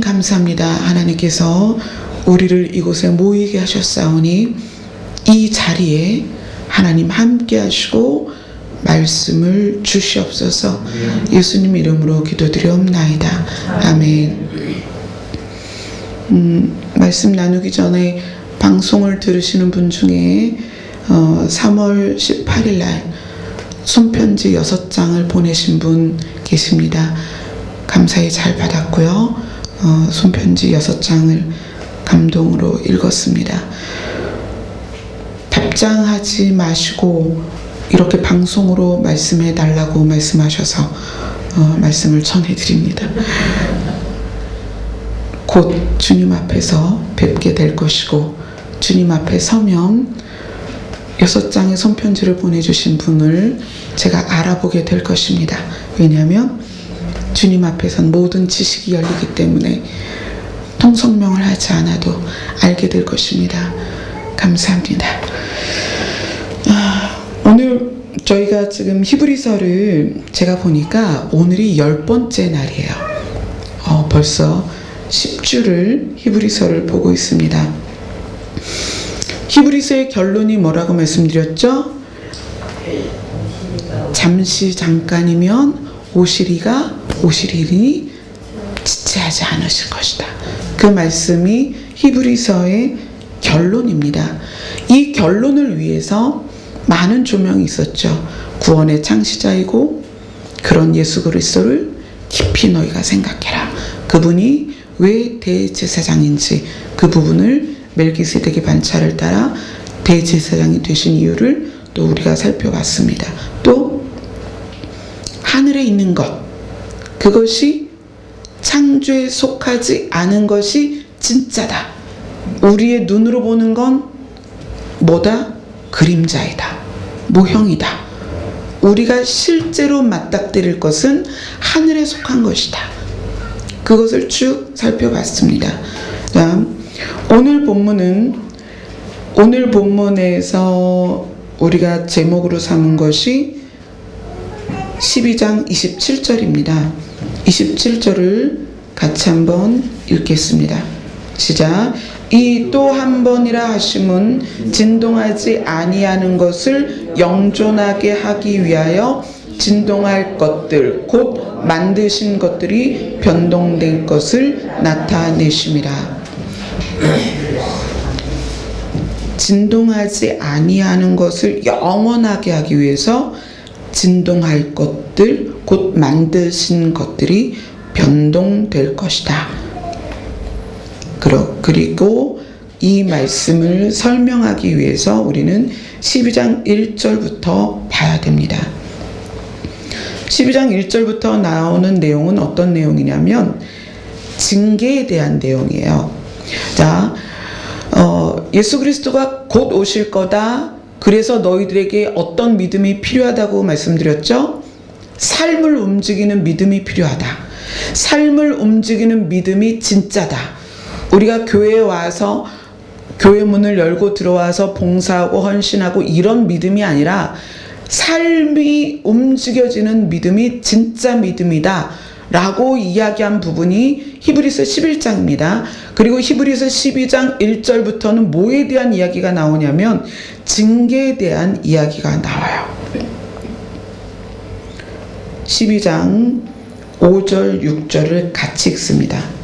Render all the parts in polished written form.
감사합니다. 하나님께서 우리를 이곳에 모이게 하셨사오니 이 자리에 하나님 함께 하시고 말씀을 주시옵소서. 예수님 이름으로 기도드리옵나이다. 아멘. 말씀 나누기 전에 방송을 들으시는 분 중에 3월 18일 날 손편지 6장을 보내신 분 계십니다. 감사히 잘 받았고요. 손편지 6장을 감동으로 읽었습니다. 답장하지 마시고 이렇게 방송으로 말씀해 달라고 말씀하셔서 말씀을 전해드립니다. 곧 주님 앞에서 뵙게 될 것이고 주님 앞에 서면 6장의 손편지를 보내주신 분을 제가 알아보게 될 것입니다. 왜냐하면 주님 앞에선 모든 지식이 열리기 때문에 통성명을 하지 않아도 알게 될 것입니다. 감사합니다. 오늘 저희가 지금 히브리서를 제가 보니까 오늘이 10번째 날이에요. 벌써 10주를 히브리서를 보고 있습니다. 히브리서의 결론이 뭐라고 말씀드렸죠? 잠시 잠깐이면 오시리니 지체하지 않으실 것이다. 그 말씀이 히브리서의 결론입니다. 이 결론을 위해서 많은 조명이 있었죠. 구원의 창시자이고 그런 예수 그리스도를 깊이 너희가 생각해라. 그분이 왜 대제사장인지 그 부분을 멜기세덱의 반차를 따라 대제사장이 되신 이유를 또 우리가 살펴봤습니다. 또 하늘에 있는 것, 그것이 창조에 속하지 않은 것이 진짜다. 우리의 눈으로 보는 건 뭐다? 그림자이다. 모형이다. 우리가 실제로 맞닥뜨릴 것은 하늘에 속한 것이다. 그것을 쭉 살펴봤습니다. 오늘 본문에서 우리가 제목으로 삼은 것이 12장 27절입니다. 27절을 같이 한번 읽겠습니다. 시작. 이 또 한 번이라 하심은 진동하지 아니하는 것을 영존하게 하기 위하여 진동할 것들 곧 만드신 것들이 변동된 것을 나타내심이라. 진동하지 아니하는 것을 영원하게 하기 위해서 진동할 것들 곧 만드신 것들이 변동될 것이다. 그리고 이 말씀을 설명하기 위해서 우리는 12장 1절부터 봐야 됩니다. 12장 1절부터 나오는 내용은 어떤 내용이냐면 징계에 대한 내용이에요. 자, 예수 그리스도가 곧 오실 거다. 그래서 너희들에게 어떤 믿음이 필요하다고 말씀드렸죠? 삶을 움직이는 믿음이 필요하다. 삶을 움직이는 믿음이 진짜다. 우리가 교회에 와서 교회 문을 열고 들어와서 봉사하고 헌신하고 이런 믿음이 아니라 삶이 움직여지는 믿음이 진짜 믿음이다 라고 이야기한 부분이 히브리서 11장입니다. 그리고 히브리서 12장 1절부터는 뭐에 대한 이야기가 나오냐면 징계에 대한 이야기가 나와요. 12장 5절 6절을 같이 읽습니다.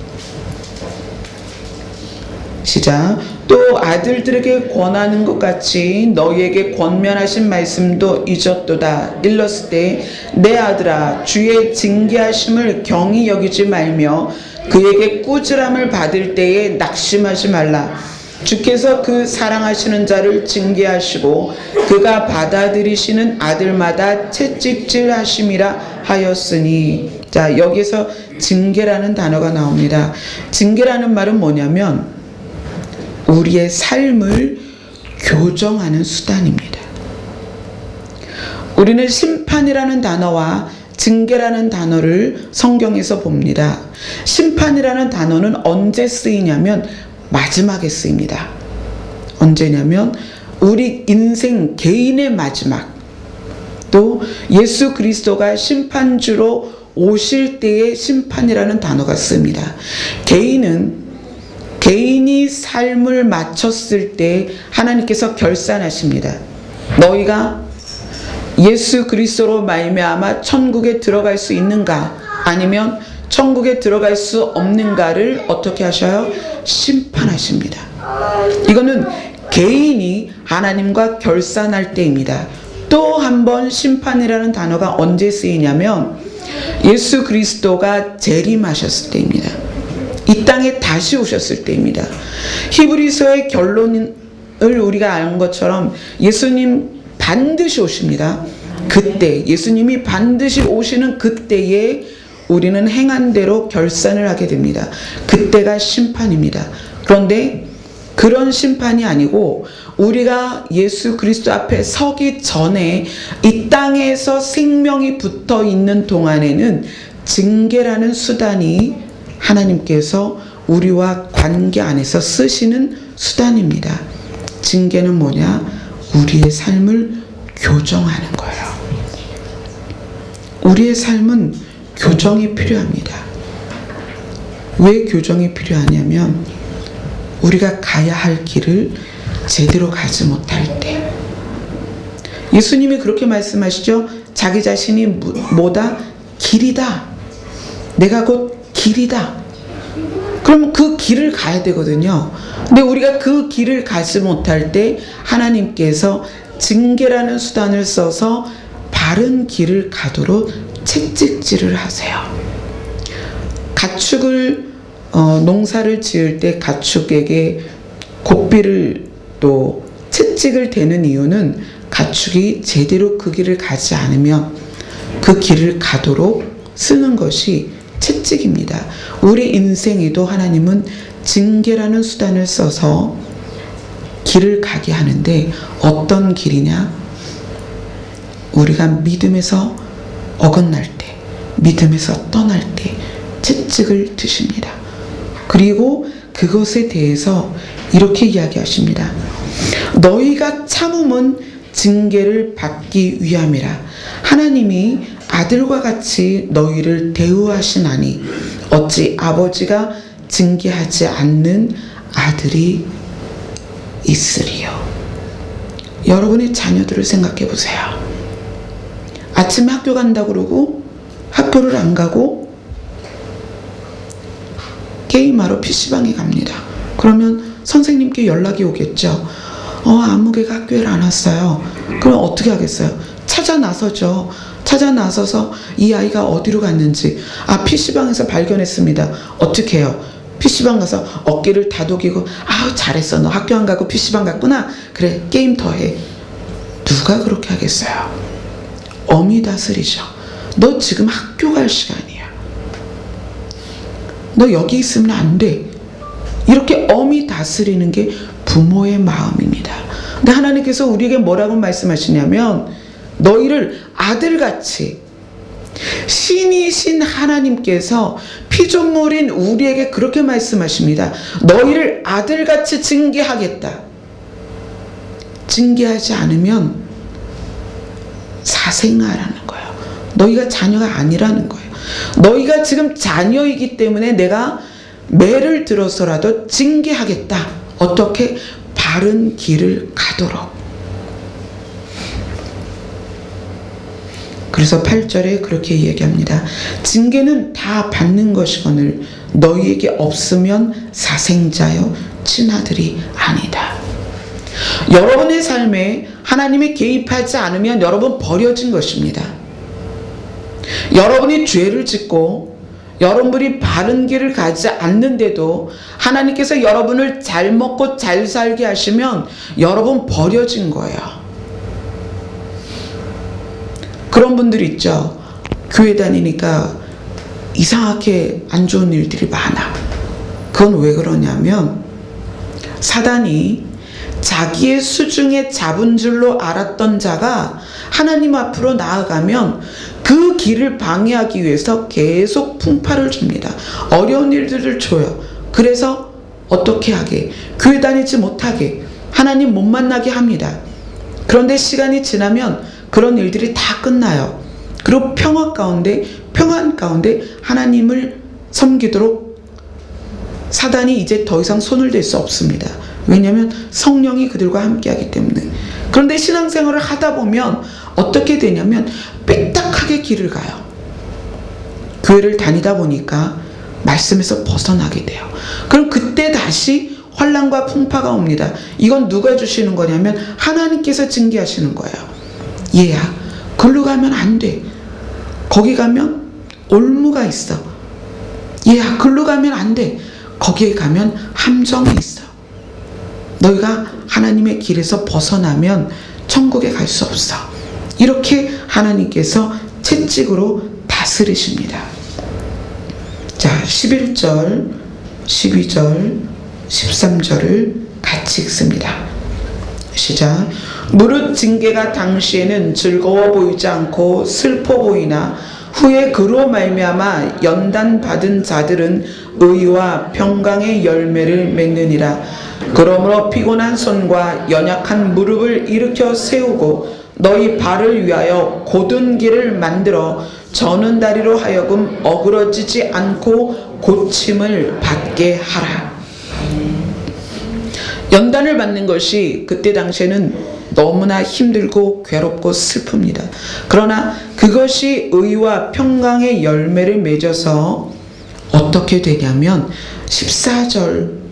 시작. 또 아들들에게 권하는 것 같이 너희에게 권면하신 말씀도 잊었도다. 일렀을 때 내 아들아 주의 징계하심을 경히 여기지 말며 그에게 꾸지람을 받을 때에 낙심하지 말라. 주께서 그 사랑하시는 자를 징계하시고 그가 받아들이시는 아들마다 채찍질하심이라 하였으니. 자, 여기서 징계라는 단어가 나옵니다. 징계라는 말은 뭐냐면 우리의 삶을 교정하는 수단입니다. 우리는 심판이라는 단어와 징계라는 단어를 성경에서 봅니다. 심판이라는 단어는 언제 쓰이냐면 마지막에 쓰입니다. 언제냐면 우리 인생 개인의 마지막, 또 예수 그리스도가 심판주로 오실 때의 심판이라는 단어가 씁니다. 개인이 삶을 마쳤을 때 하나님께서 결산하십니다. 너희가 예수 그리스도로 말미암아 천국에 들어갈 수 있는가, 아니면 천국에 들어갈 수 없는가를 어떻게 하셔요? 심판하십니다. 이거는 개인이 하나님과 결산할 때입니다. 또 한 번 심판이라는 단어가 언제 쓰이냐면 예수 그리스도가 재림하셨을 때입니다. 이 땅에 다시 오셨을 때입니다. 히브리서의 결론을 우리가 아는 것처럼 예수님 반드시 오십니다. 그때 예수님이 반드시 오시는 그때에 우리는 행한 대로 결산을 하게 됩니다. 그때가 심판입니다. 그런데 그런 심판이 아니고 우리가 예수 그리스도 앞에 서기 전에 이 땅에서 생명이 붙어 있는 동안에는 징계라는 수단이 하나님께서 우리와 관계 안에서 쓰시는 수단입니다. 징계는 뭐냐? 우리의 삶을 교정하는 거예요. 우리의 삶은 교정이 필요합니다. 왜 교정이 필요하냐면 우리가 가야 할 길을 제대로 가지 못할 때, 예수님이 그렇게 말씀하시죠. 자기 자신이 뭐다? 길이다. 내가 곧 길이다. 그럼 그 길을 가야 되거든요. 근데 우리가 그 길을 가지 못할 때 하나님께서 징계라는 수단을 써서 바른 길을 가도록 채찍질을 하세요. 가축을 농사를 지을 때 가축에게 고삐를 또 채찍을 대는 이유는 가축이 제대로 그 길을 가지 않으면 그 길을 가도록 쓰는 것이 채찍입니다. 우리 인생에도 하나님은 징계라는 수단을 써서 길을 가게 하는데 어떤 길이냐? 우리가 믿음에서 어긋날 때, 믿음에서 떠날 때 채찍을 드십니다. 그리고 그것에 대해서 이렇게 이야기하십니다. 너희가 참음은 징계를 받기 위함이라. 하나님이 아들과 같이 너희를 대우하시나니 어찌 아버지가 징계하지 않는 아들이 있으리요. 여러분의 자녀들을 생각해 보세요. 아침에 학교 간다고 그러고 학교를 안 가고 게임하러 PC방에 갑니다. 그러면 선생님께 연락이 오겠죠. 아무개가 학교에 안 왔어요. 그럼 어떻게 하겠어요? 찾아 나서죠. 찾아 나서서 이 아이가 어디로 갔는지, PC방에서 발견했습니다. 어떻게 해요? PC방 가서 어깨를 다독이고, 잘했어. 너 학교 안 가고 PC방 갔구나. 그래, 게임 더 해. 누가 그렇게 하겠어요? 엄히 다스리죠. 너 지금 학교 갈 시간이야. 너 여기 있으면 안 돼. 이렇게 엄히 다스리는 게 부모의 마음입니다. 근데 하나님께서 우리에게 뭐라고 말씀하시냐면 너희를 아들같이, 신이신 하나님께서 피조물인 우리에게 그렇게 말씀하십니다. 너희를 아들같이 징계하겠다. 징계하지 않으면 사생아라는 거예요. 너희가 자녀가 아니라는 거예요. 너희가 지금 자녀이기 때문에 내가 매를 들어서라도 징계하겠다. 어떻게? 바른 길을 가도록. 그래서 8절에 그렇게 얘기합니다. 징계는 다 받는 것이거늘 너희에게 없으면 사생자여 친아들이 아니다. 여러분의 삶에 하나님이 개입하지 않으면 여러분 버려진 것입니다. 여러분이 죄를 짓고 여러분이 바른 길을 가지 않는데도 하나님께서 여러분을 잘 먹고 잘 살게 하시면 여러분 버려진 거예요. 그런 분들 있죠. 교회 다니니까 이상하게 안 좋은 일들이 많아. 그건 왜 그러냐면 사단이 자기의 수중에 잡은 줄로 알았던 자가 하나님 앞으로 나아가면 그 길을 방해하기 위해서 계속 풍파를 줍니다. 어려운 일들을 줘요. 그래서 어떻게 하게? 교회 다니지 못하게, 하나님 못 만나게 합니다. 그런데 시간이 지나면 그런 일들이 다 끝나요. 그리고 평안 가운데 하나님을 섬기도록 사단이 이제 더 이상 손을 댈 수 없습니다. 왜냐하면 성령이 그들과 함께하기 때문에. 그런데 신앙생활을 하다 보면 어떻게 되냐면 삐딱하게 길을 가요. 교회를 다니다 보니까 말씀에서 벗어나게 돼요. 그럼 그때 다시 환난과 풍파가 옵니다. 이건 누가 주시는 거냐면 하나님께서 징계하시는 거예요. 얘야, 글로 가면 안 돼. 거기 가면 올무가 있어. 얘야, 글로 가면 안 돼. 거기에 가면 함정이 있어. 너희가 하나님의 길에서 벗어나면 천국에 갈 수 없어. 이렇게 하나님께서 채찍으로 다스리십니다. 자, 11절, 12절, 13절을 같이 읽습니다. 시작. 무릇 징계가 당시에는 즐거워 보이지 않고 슬퍼 보이나 후에 그로 말미암아 연단받은 자들은 의와 평강의 열매를 맺느니라. 그러므로 피곤한 손과 연약한 무릎을 일으켜 세우고 너희 발을 위하여 곧은 길을 만들어 저는 다리로 하여금 어그러지지 않고 고침을 받게 하라. 연단을 받는 것이 그때 당시에는 너무나 힘들고 괴롭고 슬픕니다. 그러나 그것이 의와 평강의 열매를 맺어서 어떻게 되냐면 14절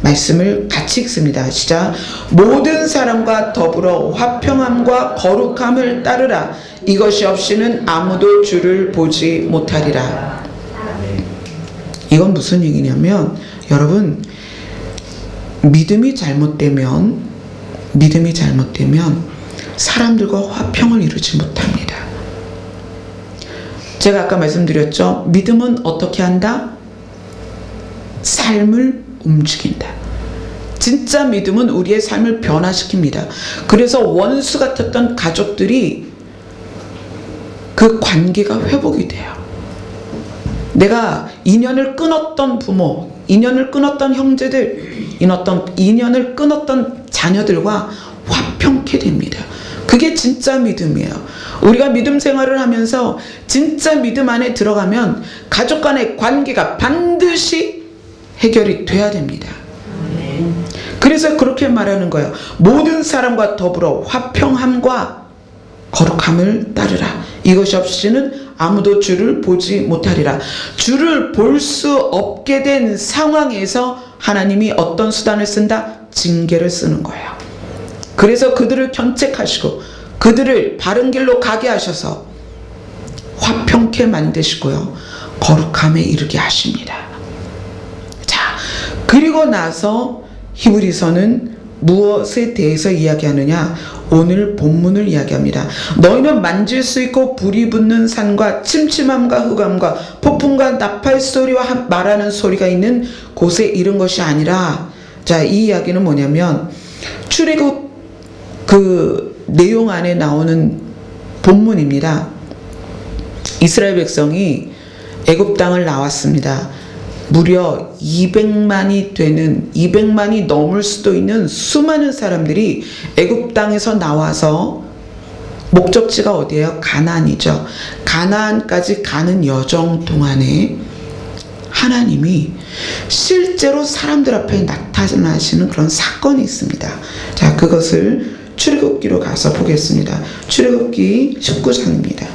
말씀을 같이 읽습니다. 시작. 모든 사람과 더불어 화평함과 거룩함을 따르라. 이것이 없이는 아무도 주를 보지 못하리라. 이건 무슨 얘기냐면 여러분, 믿음이 잘못되면 사람들과 화평을 이루지 못합니다. 제가 아까 말씀드렸죠. 믿음은 어떻게 한다? 삶을 움직인다. 진짜 믿음은 우리의 삶을 변화시킵니다. 그래서 원수 같았던 가족들이 그 관계가 회복이 돼요. 내가 인연을 끊었던 부모, 인연을 끊었던 형제들, 인연을 끊었던 자녀들과 화평케 됩니다. 그게 진짜 믿음이에요. 우리가 믿음 생활을 하면서 진짜 믿음 안에 들어가면 가족 간의 관계가 반드시 해결이 돼야 됩니다. 그래서 그렇게 말하는 거예요. 모든 사람과 더불어 화평함과 거룩함을 따르라. 이것이 없이는 아무도 주를 보지 못하리라. 주를 볼 수 없게 된 상황에서 하나님이 어떤 수단을 쓴다? 징계를 쓰는 거예요. 그래서 그들을 견책하시고 그들을 바른 길로 가게 하셔서 화평케 만드시고요, 거룩함에 이르게 하십니다. 자, 그리고 나서 히브리서는 무엇에 대해서 이야기하느냐? 오늘 본문을 이야기합니다. 너희는 만질 수 있고 불이 붙는 산과 침침함과 흑암과 폭풍과 나팔 소리와 말하는 소리가 있는 곳에 이른 것이 아니라, 자, 이 이야기는 뭐냐면 출애굽 그 내용 안에 나오는 본문입니다. 이스라엘 백성이 애굽 땅을 나왔습니다. 무려 200만이 넘을 수도 있는 수많은 사람들이 애굽 땅에서 나와서 목적지가 어디예요? 가나안이죠. 가나안까지 가는 여정 동안에 하나님이 실제로 사람들 앞에 나타나시는 그런 사건이 있습니다. 자, 그것을 출애굽기로 가서 보겠습니다. 출애굽기 19장입니다.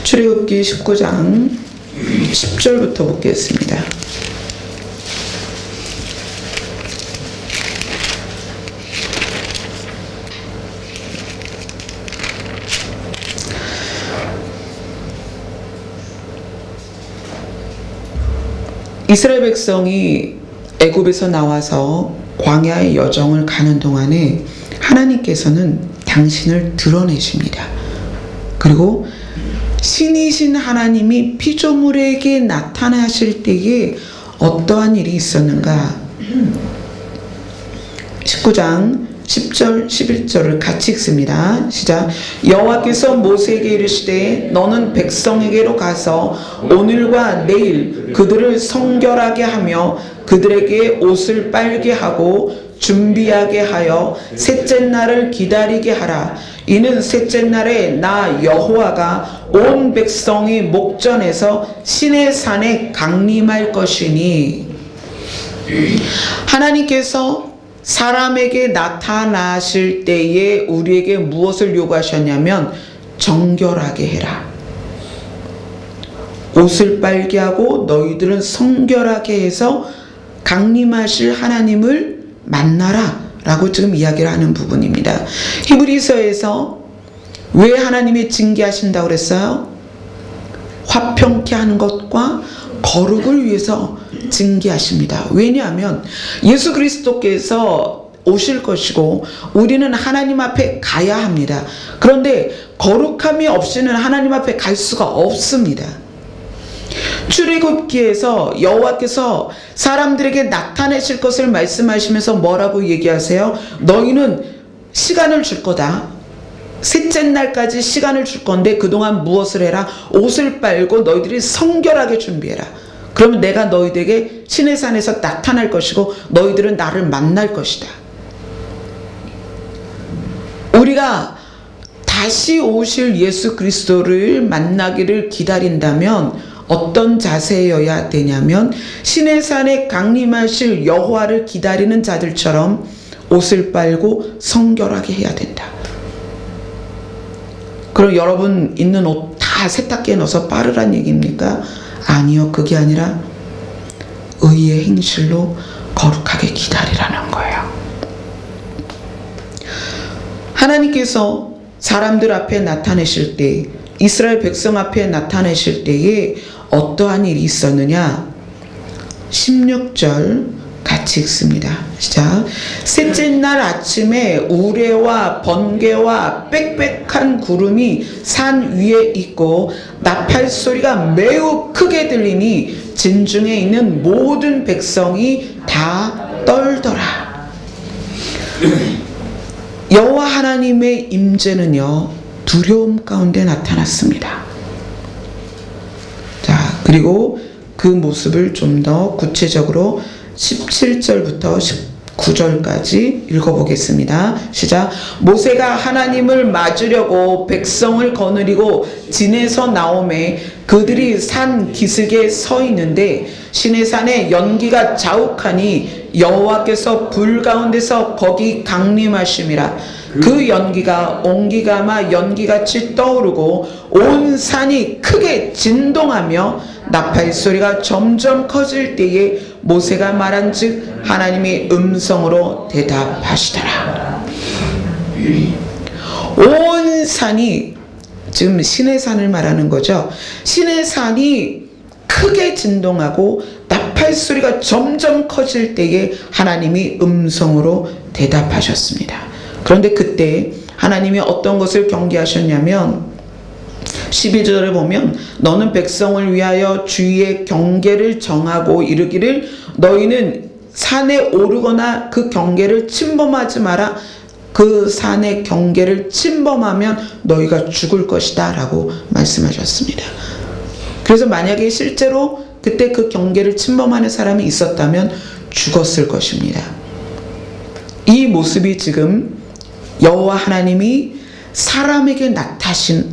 출애굽기 19장 10절부터 보겠습니다. 이스라엘 백성이 애굽에서 나와서 광야의 여정을 가는 동안에 하나님께서는 당신을 드러내십니다. 그리고 신이신 하나님이 피조물에게 나타나실 때에 어떠한 일이 있었는가? 19장 10절 11절을 같이 읽습니다. 시작. 여호와께서 모세에게 이르시되 너는 백성에게로 가서 오늘과 내일 그들을 성결하게 하며 그들에게 옷을 빨게 하고 준비하게 하여 셋째 날을 기다리게 하라. 이는 셋째 날에 나 여호와가 온 백성이 목전에서 시내 산에 강림할 것이니. 하나님께서 사람에게 나타나실 때에 우리에게 무엇을 요구하셨냐면 정결하게 해라. 옷을 빨게 하고 너희들은 성결하게 해서 강림하실 하나님을 만나라 라고 지금 이야기를 하는 부분입니다. 히브리서에서 왜 하나님이 징계하신다고 그랬어요? 화평케 하는 것과 거룩을 위해서 징계하십니다. 왜냐하면 예수 그리스도께서 오실 것이고 우리는 하나님 앞에 가야 합니다. 그런데 거룩함이 없이는 하나님 앞에 갈 수가 없습니다. 출애굽기에서 여호와께서 사람들에게 나타내실 것을 말씀하시면서 뭐라고 얘기하세요? 너희는 시간을 줄 거다. 셋째 날까지 시간을 줄 건데 그동안 무엇을 해라? 옷을 빨고 너희들이 성결하게 준비해라. 그러면 내가 너희들에게 시내산에서 나타날 것이고 너희들은 나를 만날 것이다. 우리가 다시 오실 예수 그리스도를 만나기를 기다린다면 어떤 자세여야 되냐면 시내산에 강림하실 여호와를 기다리는 자들처럼 옷을 빨고 성결하게 해야 된다. 그럼 여러분 있는 옷 다 세탁기에 넣어서 빨으란 얘기입니까? 아니요. 그게 아니라 의의 행실로 거룩하게 기다리라는 거예요. 하나님께서 사람들 앞에 나타내실 때, 이스라엘 백성 앞에 나타내실 때에 어떠한 일이 있었느냐? 16절 같이 읽습니다. 시작. 셋째 날 아침에 우레와 번개와 빽빽한 구름이 산 위에 있고 나팔 소리가 매우 크게 들리니 진중에 있는 모든 백성이 다 떨더라. 여호와 하나님의 임재는요 두려움 가운데 나타났습니다. 자, 그리고 그 모습을 좀 더 구체적으로 17절부터 19절까지 읽어보겠습니다. 시작. 모세가 하나님을 맞으려고 백성을 거느리고 진에서 나오매 그들이 산 기슭에 서 있는데 시내산에 연기가 자욱하니 여호와께서 불 가운데서 거기 강림하심이라. 그 연기가 옹기가마 연기같이 떠오르고 온 산이 크게 진동하며 나팔 소리가 점점 커질 때에 모세가 말한즉 하나님이 음성으로 대답하시더라. 온 산이, 지금 시내산을 말하는 거죠. 시내산이 크게 진동하고 나팔 소리가 점점 커질 때에 하나님이 음성으로 대답하셨습니다. 그런데 그때 하나님이 어떤 것을 경계하셨냐면 12절에 보면 너는 백성을 위하여 주의 경계를 정하고 이르기를 너희는 산에 오르거나 그 경계를 침범하지 마라. 그 산의 경계를 침범하면 너희가 죽을 것이다 라고 말씀하셨습니다. 그래서 만약에 실제로 그때 그 경계를 침범하는 사람이 있었다면 죽었을 것입니다. 이 모습이 지금 여호와 하나님이 사람에게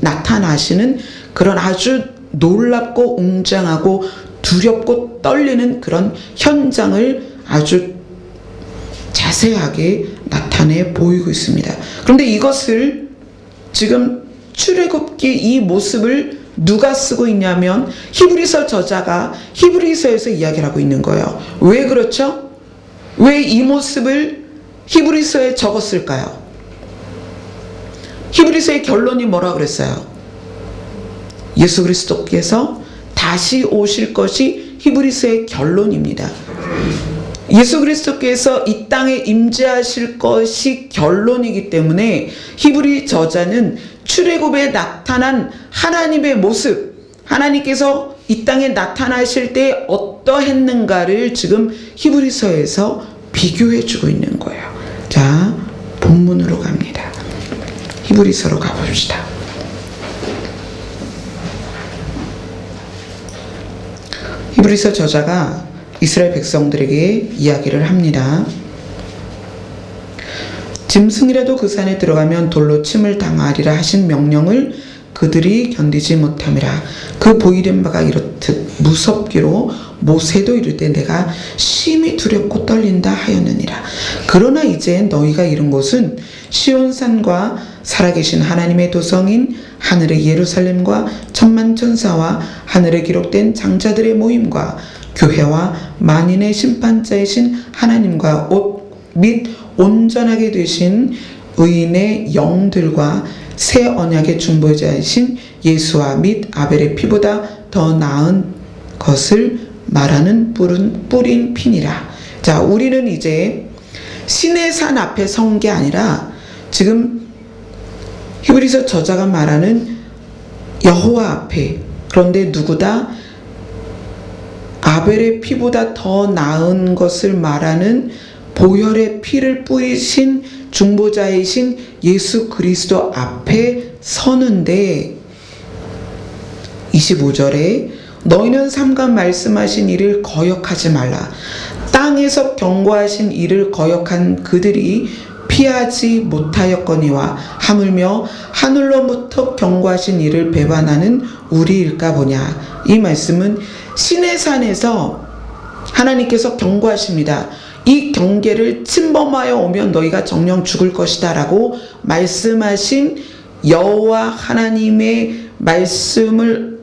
나타나시는 그런 아주 놀랍고 웅장하고 두렵고 떨리는 그런 현장을 아주 자세하게 나타내 보이고 있습니다. 그런데 이것을 지금 출애굽기 이 모습을 누가 쓰고 있냐면 히브리서 저자가 히브리서에서 이야기를 하고 있는 거예요. 왜 그렇죠? 왜 이 모습을 히브리서에 적었을까요? 히브리서의 결론이 뭐라 그랬어요? 예수 그리스도께서 다시 오실 것이 히브리서의 결론입니다. 예수 그리스도께서 이 땅에 임재하실 것이 결론이기 때문에 히브리 저자는 출애굽에 나타난 하나님의 모습, 하나님께서 이 땅에 나타나실 때 어떠했는가를 지금 히브리서에서 비교해 주고 있는 거예요. 자, 본문으로 갑니다. 히브리서로 가봅시다. 히브리서 저자가 이스라엘 백성들에게 이야기를 합니다. 짐승이라도 그 산에 들어가면 돌로 침을 당하리라 하신 명령을 그들이 견디지 못함이라. 그 보이는 바가 이렇듯 무섭기로 모세도 이르되 내가 심히 두렵고 떨린다 하였느니라. 그러나 이제 너희가 이른 곳은 시온산과 살아계신 하나님의 도성인 하늘의 예루살렘과 천만 천사와 하늘에 기록된 장자들의 모임과 교회와 만인의 심판자이신 하나님과 및 온전하게 되신 의인의 영들과 새 언약의 중보자이신 예수와 및 아벨의 피보다 더 나은 것을 말하는 뿌린 피니라. 자, 우리는 이제 신의 산 앞에 선 게 아니라 지금 히브리서 저자가 말하는 여호와 앞에, 그런데 누구다? 아벨의 피보다 더 나은 것을 말하는 보혈의 피를 뿌리신 중보자이신 예수 그리스도 앞에 서는데, 25절에 너희는 삼가 말씀하신 일을 거역하지 말라. 땅에서 경고하신 일을 거역한 그들이 피하지 못하였거니와 하물며 하늘로부터 경고하신 일을 배반하는 우리일까 보냐. 이 말씀은 신의 산에서 하나님께서 경고하십니다. 이 경계를 침범하여 오면 너희가 정령 죽을 것이다 라고 말씀하신 여호와 하나님의 말씀을,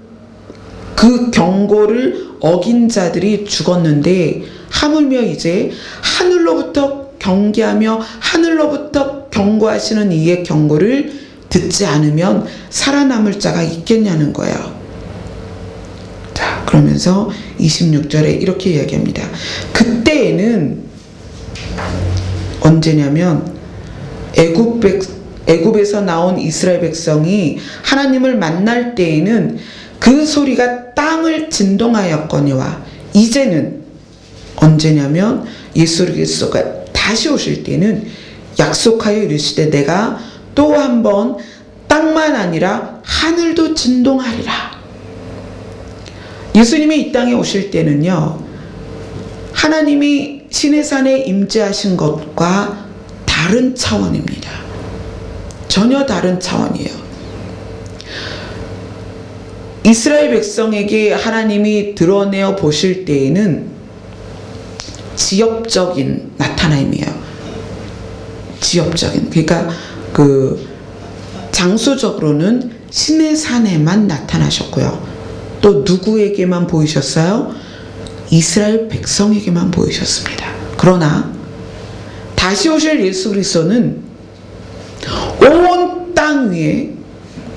그 경고를 어긴 자들이 죽었는데, 하물며 이제 하늘로부터 경계하며 하늘로부터 경고하시는 이의 경고를 듣지 않으면 살아남을 자가 있겠냐는 거예요. 자, 그러면서 26절에 이렇게 이야기합니다. 그때에는 언제냐면 애굽에서 나온 이스라엘 백성이 하나님을 만날 때에는 그 소리가 땅을 진동하였거니와, 이제는 언제냐면 예수 그리스도가 다시 오실 때는 약속하여 이르시되 내가 또 한 번 땅만 아니라 하늘도 진동하리라. 예수님이 이 땅에 오실 때는요, 하나님이 신의 산에 임재하신 것과 다른 차원입니다. 전혀 다른 차원이에요. 이스라엘 백성에게 하나님이 드러내어 보실 때에는 지역적인 나타남이에요. 지역적인, 그러니까 그 장소적으로는 신의 산에만 나타나셨고요. 또 누구에게만 보이셨어요? 이스라엘 백성에게만 보이셨습니다. 그러나 다시 오실 예수 그리스도는 온 땅 위에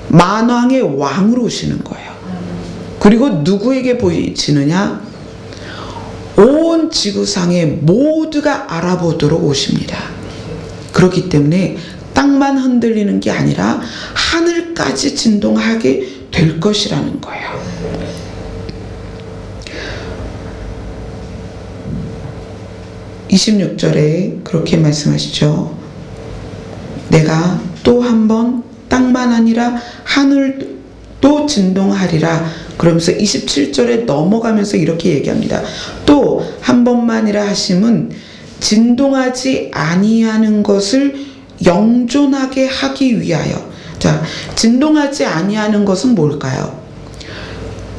만왕의 왕으로 오시는 거예요. 그리고 누구에게 보이시느냐? 온 지구상에 모두가 알아보도록 오십니다. 그렇기 때문에 땅만 흔들리는 게 아니라 하늘까지 진동하게 될 것이라는 거예요. (26절에) 그렇게 말씀하시죠. 내가 또 한 번 땅만 아니라 하늘도 진동하리라. 그러면서 27절에 넘어가면서 이렇게 얘기합니다. 또 한 번만이라 하심은 진동하지 아니하는 것을 영존하게 하기 위하여. 자, 진동하지 아니하는 것은 뭘까요?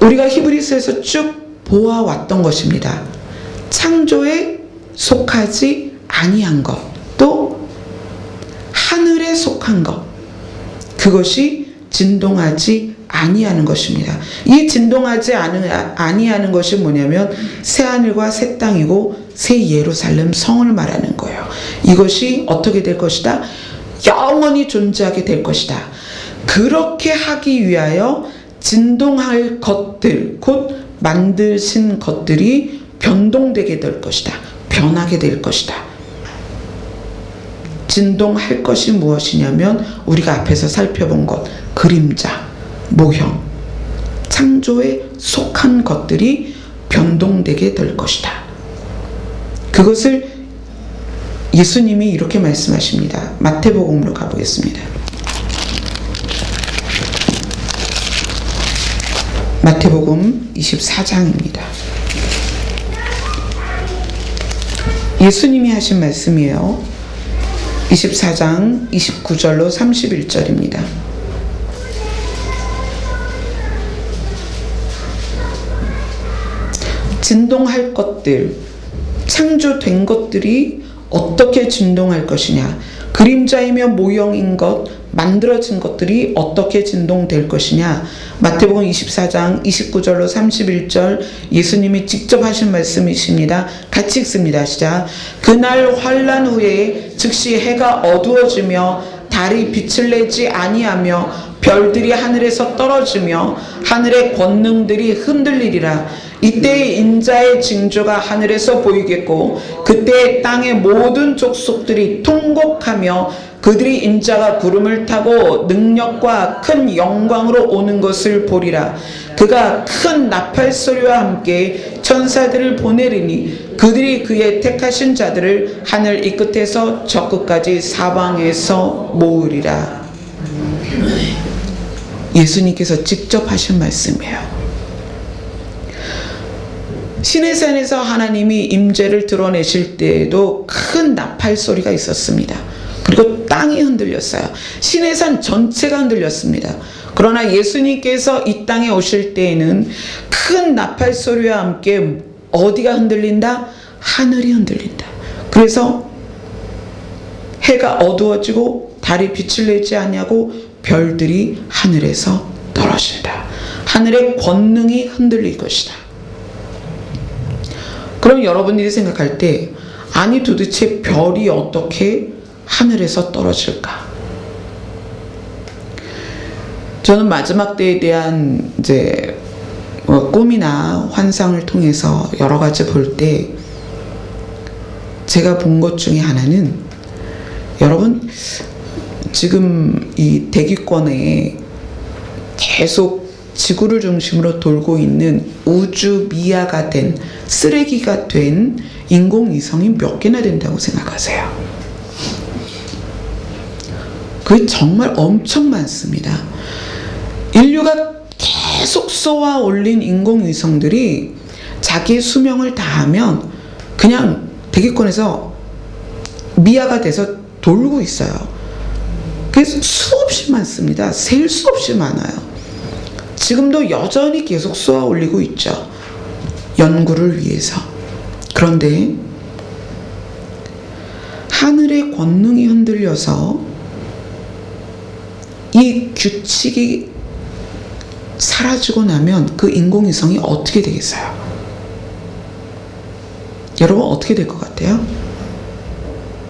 우리가 히브리서에서 쭉 보아왔던 것입니다. 창조에 속하지 아니한 것, 또 하늘에 속한 것, 그것이 진동하지 아니하는 것입니다. 이 진동하지 아니하는 것이 뭐냐면 새하늘과 새 땅이고 새 예루살렘 성을 말하는 거예요. 이것이 어떻게 될 것이다? 영원히 존재하게 될 것이다. 그렇게 하기 위하여 진동할 것들, 곧 만드신 것들이 변동되게 될 것이다. 변하게 될 것이다. 진동할 것이 무엇이냐면 우리가 앞에서 살펴본 것, 그림자, 모형, 창조에 속한 것들이 변동되게 될 것이다. 그것을 예수님이 이렇게 말씀하십니다. 마태복음으로 가보겠습니다. 마태복음 24장입니다. 예수님이 하신 말씀이에요. 24장 29절로 31절입니다. 진동할 것들, 창조된 것들이 어떻게 진동할 것이냐, 그림자이며 모형인 것, 만들어진 것들이 어떻게 진동될 것이냐. 마태복음 24장 29절로 31절 예수님이 직접 하신 말씀이십니다. 같이 읽습니다. 시작. 그날 환난 후에 즉시 해가 어두워지며 달이 빛을 내지 아니하며 별들이 하늘에서 떨어지며 하늘의 권능들이 흔들리리라. 이때의 인자의 징조가 하늘에서 보이겠고 그때 땅의 모든 족속들이 통곡하며 그들이 인자가 구름을 타고 능력과 큰 영광으로 오는 것을 보리라. 그가 큰 나팔 소리와 함께 천사들을 보내리니 그들이 그의 택하신 자들을 하늘 이 끝에서 저 끝까지 사방에서 모으리라. 예수님께서 직접 하신 말씀이에요. 시내산에서 하나님이 임재를 드러내실 때에도 큰 나팔 소리가 있었습니다. 그리고 땅이 흔들렸어요. 시내산 전체가 흔들렸습니다. 그러나 예수님께서 이 땅에 오실 때에는 큰 나팔 소리와 함께 어디가 흔들린다? 하늘이 흔들린다. 그래서 해가 어두워지고 달이 빛을 내지 않냐고 별들이 하늘에서 떨어진다. 하늘의 권능이 흔들릴 것이다. 그럼 여러분들이 생각할 때, 아니 도대체 별이 어떻게 하늘에서 떨어질까? 저는 마지막 때에 대한 이제 꿈이나 환상을 통해서 여러 가지 볼 때 제가 본 것 중에 하나는, 여러분 지금 이 대기권에 계속 지구를 중심으로 돌고 있는 우주 미아가 된, 쓰레기가 된 인공위성이 몇 개나 된다고 생각하세요? 그게 정말 엄청 많습니다. 인류가 계속 쏘아 올린 인공위성들이 자기의 수명을 다하면 그냥 대기권에서 미아가 돼서 돌고 있어요. 그래서 수없이 많습니다. 셀 수 없이 많아요. 지금도 여전히 계속 쏘아 올리고 있죠. 연구를 위해서. 그런데 하늘의 권능이 흔들려서 이 규칙이 사라지고 나면 그 인공위성이 어떻게 되겠어요? 여러분 어떻게 될 것 같아요?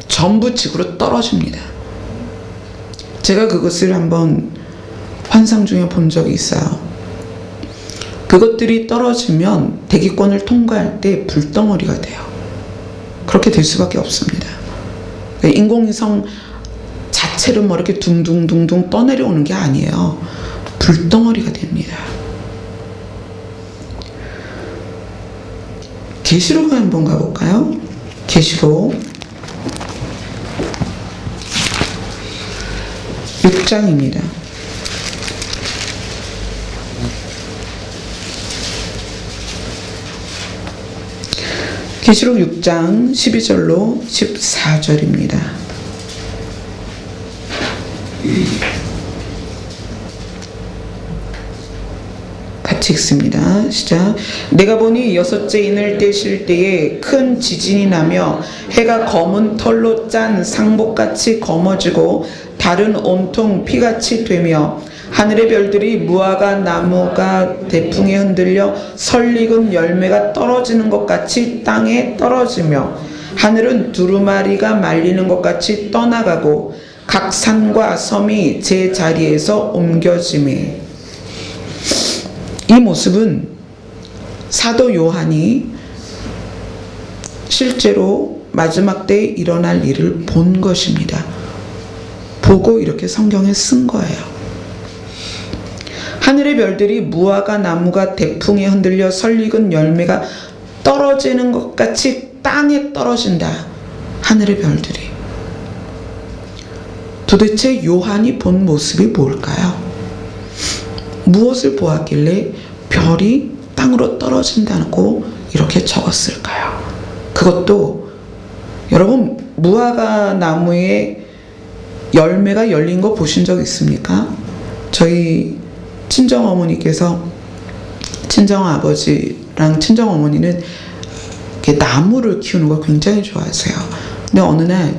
전부 지구로 떨어집니다. 제가 그것을 한번 환상 중에 본 적이 있어요. 그것들이 떨어지면 대기권을 통과할 때 불덩어리가 돼요. 그렇게 될 수밖에 없습니다. 인공위성 자체로 뭐 이렇게 둥둥둥둥 떠내려오는 게 아니에요. 불덩어리가 됩니다. 계시록에 한번 가볼까요? 계시록 6장입니다. 계시록 6장 12절로 14절입니다. 같이 읽습니다. 시작. 내가 보니 여섯째 인을 떼실 때에 큰 지진이 나며 해가 검은 털로 짠 상복같이 검어지고 달은 온통 피같이 되며 하늘의 별들이 무화과 나무가 대풍에 흔들려 설익은 열매가 떨어지는 것 같이 땅에 떨어지며 하늘은 두루마리가 말리는 것 같이 떠나가고 각 산과 섬이 제 자리에서 옮겨지매. 이 모습은 사도 요한이 실제로 마지막 때에 일어날 일을 본 것입니다. 보고 이렇게 성경에 쓴 거예요. 하늘의 별들이 무화과 나무가 대풍에 흔들려 설익은 열매가 떨어지는 것 같이 땅에 떨어진다. 하늘의 별들이. 도대체 요한이 본 모습이 뭘까요? 무엇을 보았길래 별이 땅으로 떨어진다고 이렇게 적었을까요? 그것도 여러분 무화과 나무의 열매가 열린 거 보신 적 있습니까? 저희 친정어머니께서, 친정아버지랑 친정어머니는 이렇게 나무를 키우는 걸 굉장히 좋아하세요. 근데 어느 날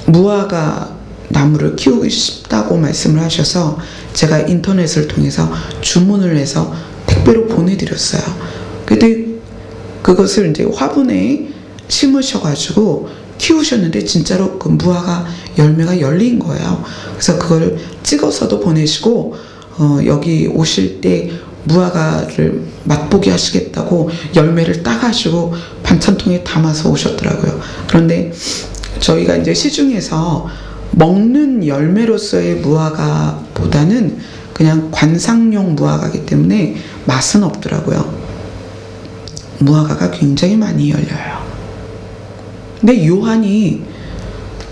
무화과 나무를 키우고 싶다고 말씀을 하셔서 제가 인터넷을 통해서 주문을 해서 택배로 보내드렸어요. 근데 그것을 이제 화분에 심으셔가지고 키우셨는데 진짜로 그 무화과 열매가 열린 거예요. 그래서 그걸 찍어서도 보내시고 여기 오실 때 무화과를 맛보게 하시겠다고 열매를 따가지고 반찬통에 담아서 오셨더라고요. 그런데 저희가 이제 시중에서 먹는 열매로서의 무화과보다는 그냥 관상용 무화과이기 때문에 맛은 없더라고요. 무화과가 굉장히 많이 열려요. 근데 요한이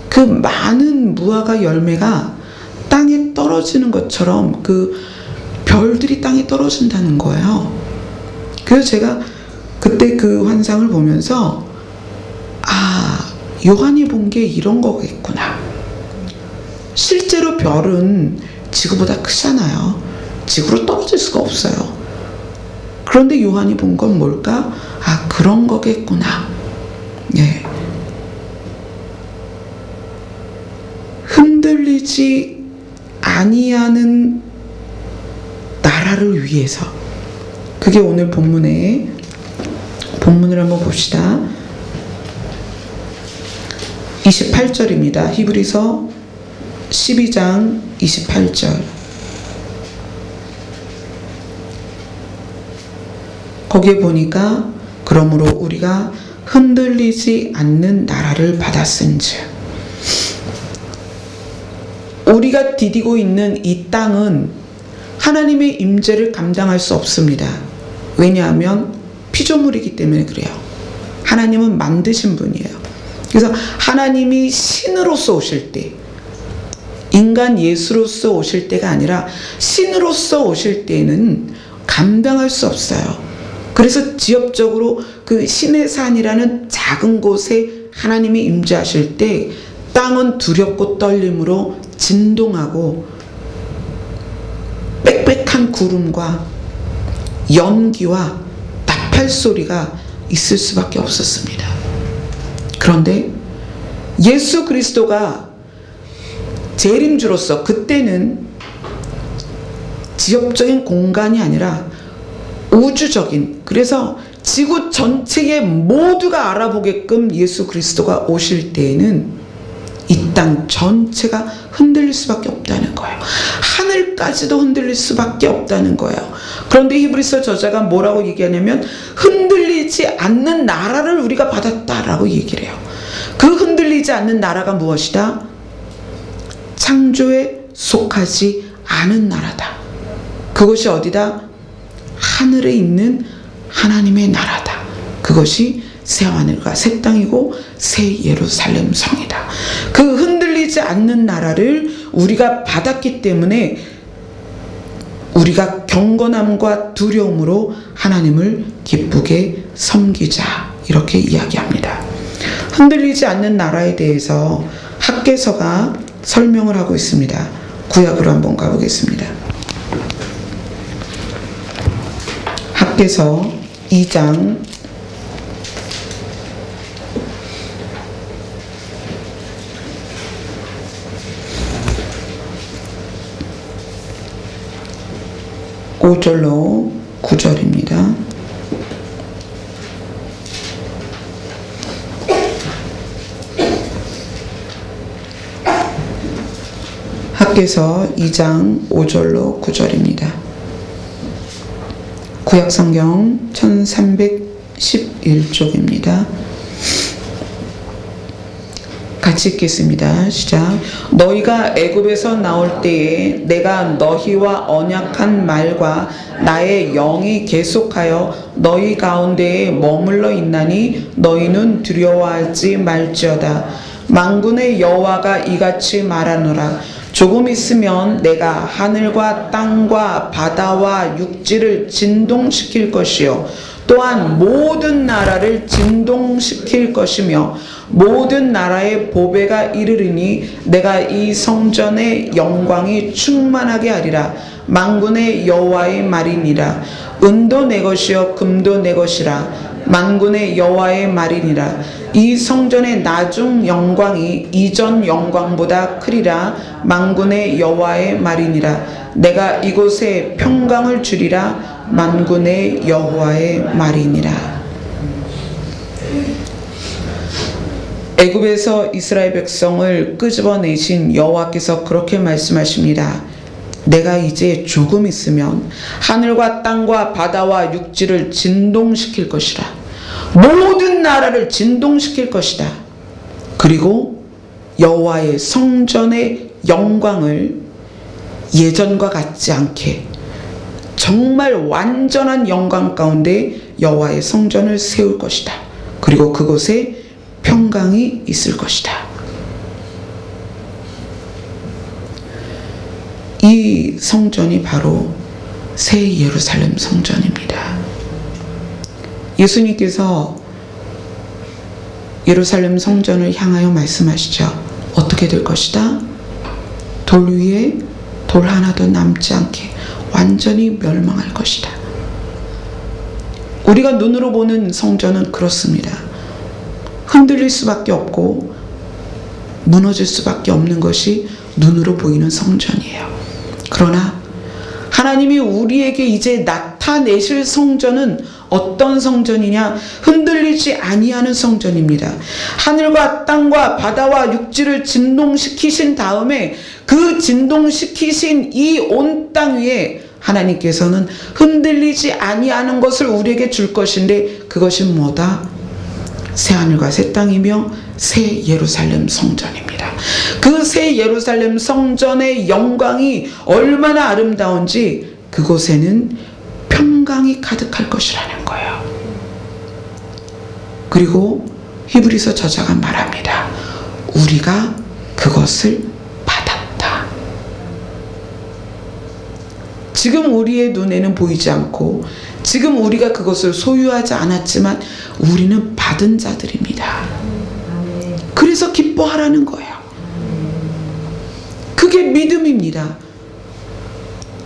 그 많은 무화과 열매가 땅에 떨어지는 것처럼 그 별들이 땅에 떨어진다는 거예요. 그래서 제가 그때 그 환상을 보면서 요한이 본 게 이런 거겠구나. 실제로 별은 지구보다 크잖아요. 지구로 떨어질 수가 없어요. 그런데 요한이 본 건 뭘까? 그런 거겠구나. 예. 흔들리지 아니하는 나라를 위해서. 그게 오늘 본문을 한번 봅시다. 28절입니다. 히브리서 12장 28절. 거기에 보니까 그러므로 우리가 흔들리지 않는 나라를 받았은즉. 우리가 디디고 있는 이 땅은 하나님의 임재를 감당할 수 없습니다. 왜냐하면 피조물이기 때문에 그래요. 하나님은 만드신 분이에요. 그래서 하나님이 신으로서 오실 때, 인간 예수로서 오실 때가 아니라 신으로서 오실 때는 감당할 수 없어요. 그래서 지엽적으로 그 신의 산이라는 작은 곳에 하나님이 임재하실 때 땅은 두렵고 떨림으로 진동하고 빽빽한 구름과 연기와 나팔 소리가 있을 수밖에 없었습니다. 그런데 예수 그리스도가 재림주로서 그때는 지역적인 공간이 아니라 우주적인, 그래서 지구 전체에 모두가 알아보게끔 예수 그리스도가 오실 때에는 이 땅 전체가 흔들릴 수밖에 없다는 거예요. 하늘까지도 흔들릴 수밖에 없다는 거예요. 그런데 히브리서 저자가 뭐라고 얘기하냐면 흔들리지 않는 나라를 우리가 받았다라고 얘기를 해요. 그 흔들리지 않는 나라가 무엇이다? 창조에 속하지 않은 나라다. 그것이 어디다? 하늘에 있는 하나님의 나라다. 그것이 새 하늘과 새 땅이고 새 예루살렘 성이다. 그 흔들리지 않는 나라를 우리가 받았기 때문에 우리가 경건함과 두려움으로 하나님을 기쁘게 섬기자, 이렇게 이야기합니다. 흔들리지 않는 나라에 대해서 학개서가 설명을 하고 있습니다. 구약으로 한번 가보겠습니다. 학개서 2장 5절로 9절입니다. 학개서 2장 5절로 9절입니다. 구약성경 1311쪽입니다. 같이 읽겠습니다. 시작. 너희가 애굽에서 나올 때에 내가 너희와 언약한 말과 나의 영이 계속하여 너희 가운데에 머물러 있나니 너희는 두려워하지 말지어다. 만군의 여호와가 이같이 말하노라. 조금 있으면 내가 하늘과 땅과 바다와 육지를 진동시킬 것이요 또한 모든 나라를 진동시킬 것이며 모든 나라의 보배가 이르리니 내가 이 성전의 영광이 충만하게 하리라. 만군의 여호와의 말이니라. 은도 내 것이요 금도 내 것이라. 만군의 여호와의 말이니라. 이 성전의 나중 영광이 이전 영광보다 크리라. 만군의 여호와의 말이니라. 내가 이곳에 평강을 주리라. 만군의 여호와의 말이니라. 애굽에서 이스라엘 백성을 끄집어내신 여호와께서 그렇게 말씀하십니다. 내가 이제 조금 있으면 하늘과 땅과 바다와 육지를 진동시킬 것이라. 모든 나라를 진동시킬 것이다. 그리고 여호와의 성전의 영광을 예전과 같지 않게 정말 완전한 영광 가운데 여호와의 성전을 세울 것이다. 그리고 그곳에 평강이 있을 것이다. 이 성전이 바로 새 예루살렘 성전입니다. 예수님께서 예루살렘 성전을 향하여 말씀하시죠. 어떻게 될 것이다? 돌 위에 돌 하나도 남지 않게 완전히 멸망할 것이다. 우리가 눈으로 보는 성전은 그렇습니다. 흔들릴 수밖에 없고 무너질 수밖에 없는 것이 눈으로 보이는 성전이에요. 그러나 하나님이 우리에게 이제 나타내실 성전은 어떤 성전이냐? 흔들리지 아니하는 성전입니다. 하늘과 땅과 바다와 육지를 진동시키신 다음에 그 진동시키신 이 온 땅 위에 하나님께서는 흔들리지 아니하는 것을 우리에게 줄 것인데 그것이 뭐다? 새 하늘과 새 땅이며 새 예루살렘 성전입니다. 그 새 예루살렘 성전의 영광이 얼마나 아름다운지 그곳에는 평강이 가득할 것이라는 거예요. 그리고 히브리서 저자가 말합니다. 우리가 그것을 받았다. 지금 우리의 눈에는 보이지 않고 지금 우리가 그것을 소유하지 않았지만 우리는 받은 자들입니다. 그래서 기뻐하라는 거예요. 그게 믿음입니다.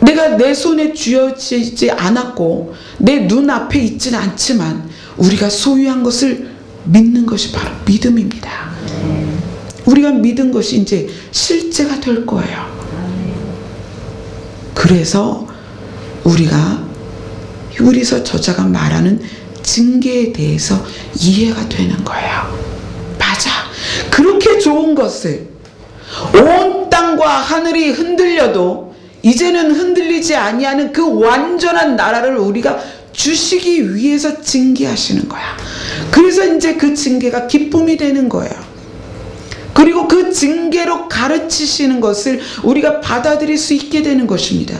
내가 내 손에 쥐어지지 않았고 내 눈앞에 있지는 않지만 우리가 소유한 것을 믿는 것이 바로 믿음입니다. 우리가 믿은 것이 이제 실제가 될 거예요. 그래서 우리가 히브리서 저자가 말하는 징계에 대해서 이해가 되는 거예요. 맞아. 그렇게 좋은 것을 온 땅과 하늘이 흔들려도 이제는 흔들리지 아니하는 그 완전한 나라를 우리가 주시기 위해서 징계하시는 거야. 그래서 이제 그 징계가 기쁨이 되는 거예요. 그리고 그 징계로 가르치시는 것을 우리가 받아들일 수 있게 되는 것입니다.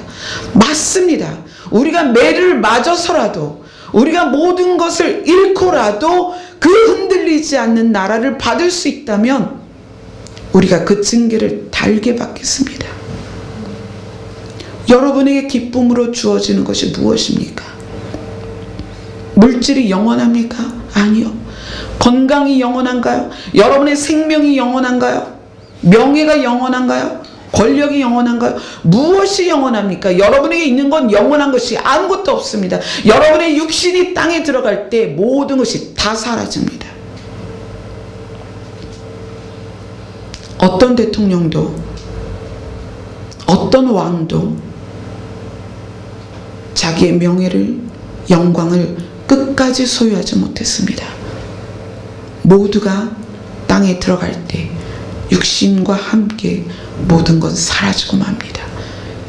맞습니다. 우리가 매를 맞아서라도 우리가 모든 것을 잃고라도 그 흔들리지 않는 나라를 받을 수 있다면 우리가 그 징계를 달게 받겠습니다. 여러분에게 기쁨으로 주어지는 것이 무엇입니까? 물질이 영원합니까? 아니요. 건강이 영원한가요? 여러분의 생명이 영원한가요? 명예가 영원한가요? 권력이 영원한가요? 무엇이 영원합니까? 여러분에게 있는 건 영원한 것이 아무것도 없습니다. 여러분의 육신이 땅에 들어갈 때 모든 것이 다 사라집니다. 어떤 대통령도 어떤 왕도 자기의 명예를 영광을 끝까지 소유하지 못했습니다. 모두가 땅에 들어갈 때 육신과 함께 모든 건 사라지고 맙니다.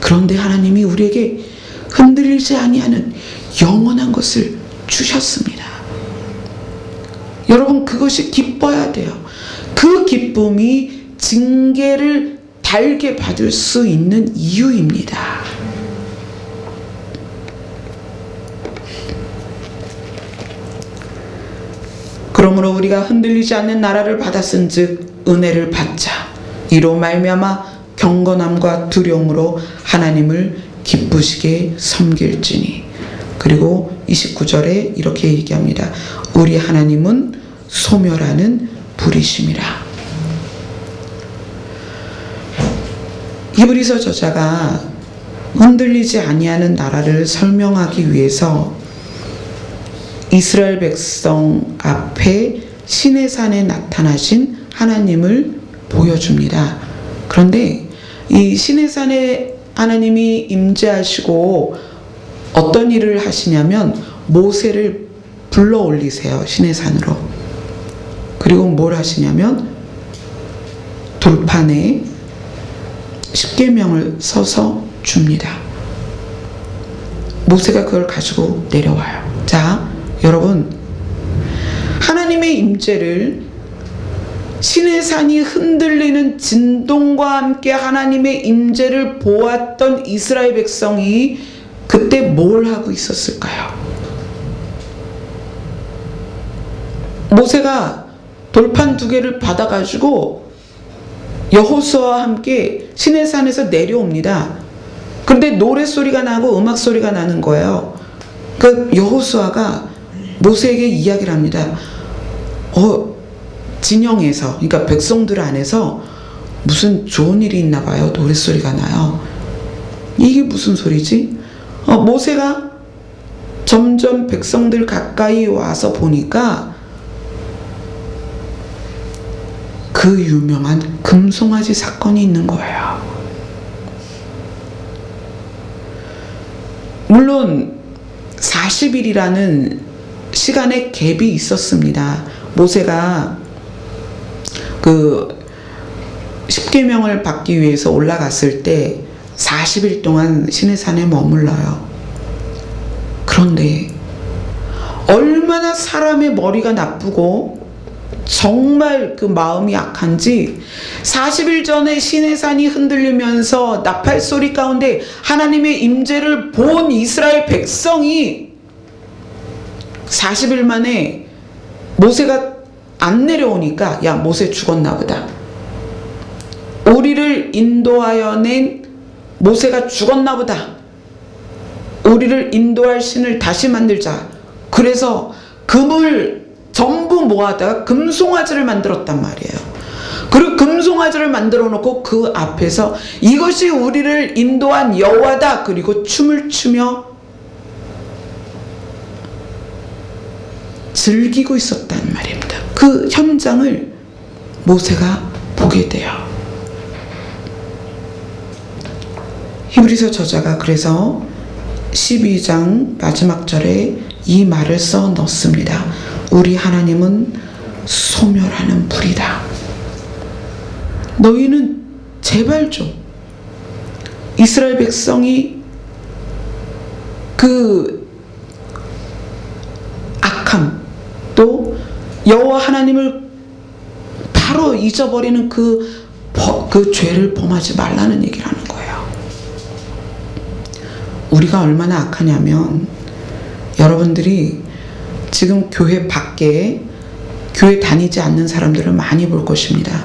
그런데 하나님이 우리에게 흔들리지 아니하는 영원한 것을 주셨습니다. 여러분 그것이 기뻐야 돼요. 그 기쁨이 징계를 달게 받을 수 있는 이유입니다. 그러므로 우리가 흔들리지 않는 나라를 받았은즉 은혜를 받자. 이로 말미암아 경건함과 두려움으로 하나님을 기쁘시게 섬길지니 그리고 29절에 이렇게 얘기합니다. 우리 하나님은 소멸하는 불이심이라. 히브리서 저자가 흔들리지 아니하는 나라를 설명하기 위해서 이스라엘 백성 앞에 시내산에 나타나신 하나님을 보여줍니다. 그런데 이 시내산에 하나님이 임재하시고 어떤 일을 하시냐면 모세를 불러 올리세요. 시내산으로. 그리고 뭘 하시냐면 돌판에 십계명을 써서 줍니다. 모세가 그걸 가지고 내려와요. 자, 여러분, 하나님의 임재를 시내산이 흔들리는 진동과 함께 하나님의 임재를 보았던 이스라엘 백성이 그때 뭘 하고 있었을까요? 모세가 돌판 2개를 받아가지고 여호수아와 함께 시내산에서 내려옵니다. 그런데 노랫소리가 나고 음악소리가 나는 거예요. 그 여호수아가 모세에게 이야기를 합니다. 진영에서, 그러니까 백성들 안에서 무슨 좋은 일이 있나 봐요. 노랫소리가 나요. 이게 무슨 소리지? 모세가 점점 백성들 가까이 와서 보니까 그 유명한 금송아지 사건이 있는 거예요. 물론 40일이라는 시간의 갭이 있었습니다. 모세가 그 십계명을 받기 위해서 올라갔을 때 40일 동안 시내산에 머물러요. 그런데 얼마나 사람의 머리가 나쁘고 정말 그 마음이 악한지 40일 전에 시내산이 흔들리면서 나팔 소리 가운데 하나님의 임재를 본 이스라엘 백성이 40일 만에 모세가 안 내려오니까 야, 모세 죽었나 보다. 우리를 인도하여 낸 모세가 죽었나 보다. 우리를 인도할 신을 다시 만들자. 그래서 금을 전부 모아다가 금송아지를 만들었단 말이에요. 그리고 금송아지를 만들어 놓고 그 앞에서 이것이 우리를 인도한 여호와다. 그리고 춤을 추며 즐기고 있었단 말입니다. 그 현장을 모세가 보게 돼요. 히브리서 저자가 그래서 12장 마지막 절에 이 말을 써 넣습니다. 우리 하나님은 소멸하는 불이다. 너희는 제발 좀 이스라엘 백성이 그 악함 또 여호와 하나님을 바로 잊어버리는 그 죄를 범하지 말라는 얘기를 하는 거예요. 우리가 얼마나 악하냐면 여러분들이 지금 교회 밖에 교회 다니지 않는 사람들을 많이 볼 것입니다.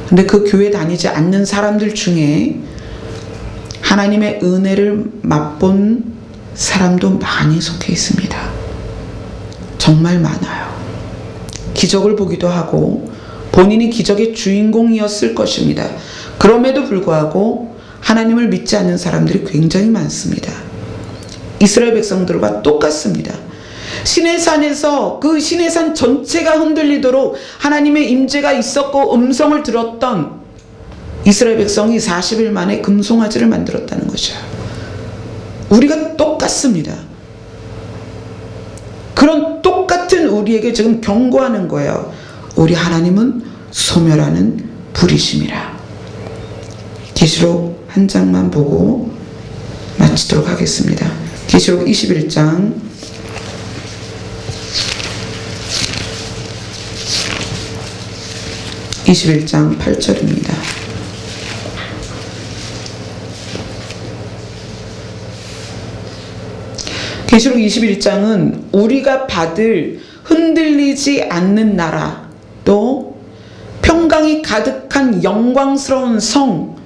근데 그 교회 다니지 않는 사람들 중에 하나님의 은혜를 맛본 사람도 많이 속해 있습니다. 정말 많아요. 기적을 보기도 하고 본인이 기적의 주인공이었을 것입니다. 그럼에도 불구하고 하나님을 믿지 않는 사람들이 굉장히 많습니다. 이스라엘 백성들과 똑같습니다. 시내산에서 그 시내산 전체가 흔들리도록 하나님의 임재가 있었고 음성을 들었던 이스라엘 백성이 40일 만에 금송아지를 만들었다는 것이죠. 우리가 똑같습니다. 그런 똑같은 우리에게 지금 경고하는 거예요. 우리 하나님은 소멸하는 불이심이라. 계시록 한 장만 보고 마치도록 하겠습니다. 계시록 21장 8절입니다. 계시록 21장은 우리가 받을 흔들리지 않는 나라 또 평강이 가득한 영광스러운 성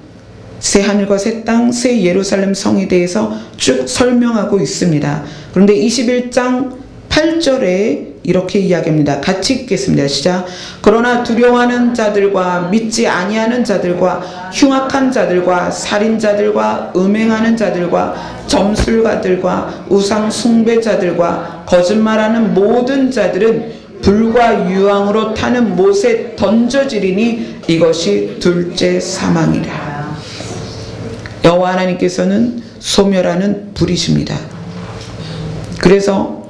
새 하늘과 새 땅, 새 예루살렘 성에 대해서 쭉 설명하고 있습니다. 그런데 21장 8절에 이렇게 이야기합니다. 같이 읽겠습니다. 시작. 그러나 두려워하는 자들과 믿지 아니하는 자들과 흉악한 자들과 살인자들과 음행하는 자들과 점술가들과 우상 숭배자들과 거짓말하는 모든 자들은 불과 유황으로 타는 못에 던져지리니 이것이 둘째 사망이라. 여호와 하나님께서는 소멸하는 불이십니다. 그래서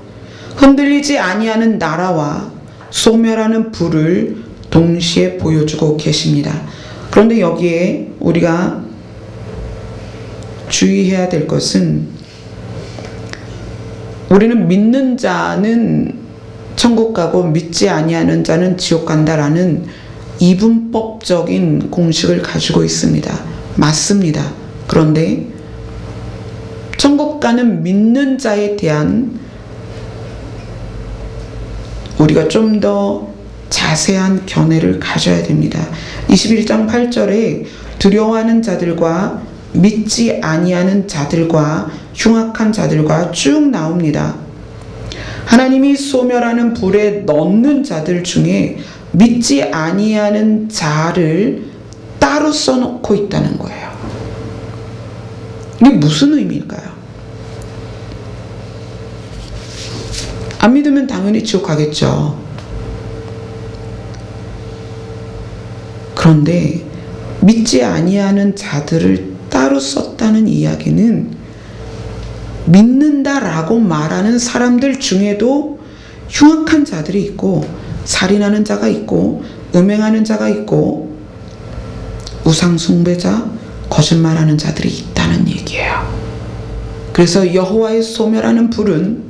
흔들리지 아니하는 나라와 소멸하는 불을 동시에 보여주고 계십니다. 그런데 여기에 우리가 주의해야 될 것은, 우리는 믿는 자는 천국 가고 믿지 아니하는 자는 지옥 간다라는 이분법적인 공식을 가지고 있습니다. 맞습니다. 그런데 천국 가는 믿는 자에 대한 우리가 좀 더 자세한 견해를 가져야 됩니다. 21장 8절에 두려워하는 자들과 믿지 아니하는 자들과 흉악한 자들과 쭉 나옵니다. 하나님이 소멸하는 불에 넣는 자들 중에 믿지 아니하는 자를 따로 써놓고 있다는 거예요. 이게 무슨 의미일까요? 안 믿으면 당연히 지옥 가겠죠. 그런데 믿지 아니하는 자들을 따로 썼다는 이야기는, 믿는다라고 말하는 사람들 중에도 흉악한 자들이 있고, 살인하는 자가 있고, 음행하는 자가 있고, 우상 숭배자, 거짓말하는 자들이 있다는 얘기예요. 그래서 여호와의 소멸하는 불은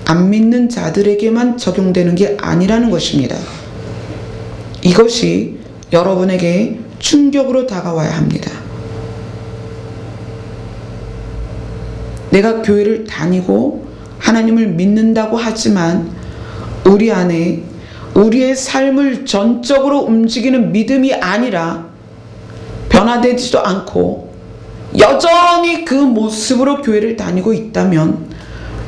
안 믿는 자들에게만 적용되는 게 아니라는 것입니다. 이것이 여러분에게 충격으로 다가와야 합니다. 내가 교회를 다니고 하나님을 믿는다고 하지만 우리 안에 우리의 삶을 전적으로 움직이는 믿음이 아니라 변화되지도 않고 여전히 그 모습으로 교회를 다니고 있다면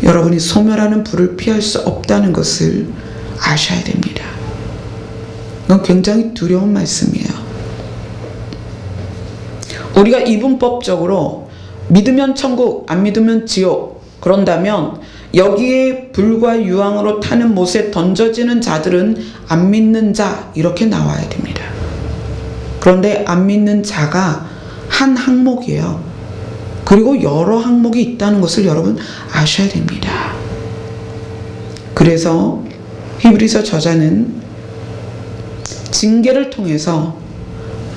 여러분이 소멸하는 불을 피할 수 없다는 것을 아셔야 됩니다. 이건 굉장히 두려운 말씀이에요. 우리가 이분법적으로 믿으면 천국, 안 믿으면 지옥, 그런다면 여기에 불과 유황으로 타는 못에 던져지는 자들은 안 믿는 자, 이렇게 나와야 됩니다. 그런데 안 믿는 자가 한 항목이에요. 그리고 여러 항목이 있다는 것을 여러분 아셔야 됩니다. 그래서 히브리서 저자는 징계를 통해서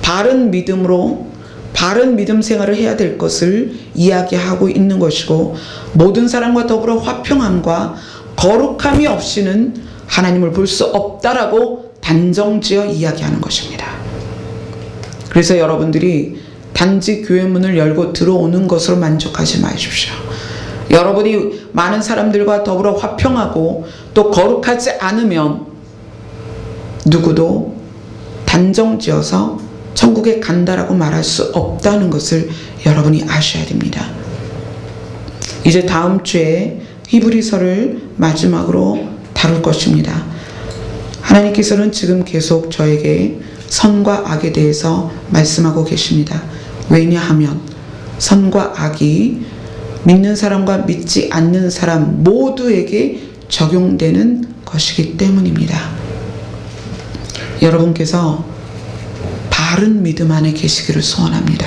바른 믿음으로 바른 믿음 생활을 해야 될 것을 이야기하고 있는 것이고, 모든 사람과 더불어 화평함과 거룩함이 없이는 하나님을 볼 수 없다라고 단정지어 이야기하는 것입니다. 그래서 여러분들이 단지 교회 문을 열고 들어오는 것으로 만족하지 마십시오. 여러분이 많은 사람들과 더불어 화평하고 또 거룩하지 않으면 누구도 단정지어서 천국에 간다라고 말할 수 없다는 것을 여러분이 아셔야 됩니다. 이제 다음 주에 히브리서를 마지막으로 다룰 것입니다. 하나님께서는 지금 계속 저에게 선과 악에 대해서 말씀하고 계십니다. 왜냐하면 선과 악이 믿는 사람과 믿지 않는 사람 모두에게 적용되는 것이기 때문입니다. 여러분께서 바른 믿음 안에 계시기를 소원합니다.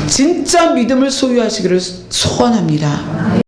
진짜 믿음을 소유하시기를 소원합니다.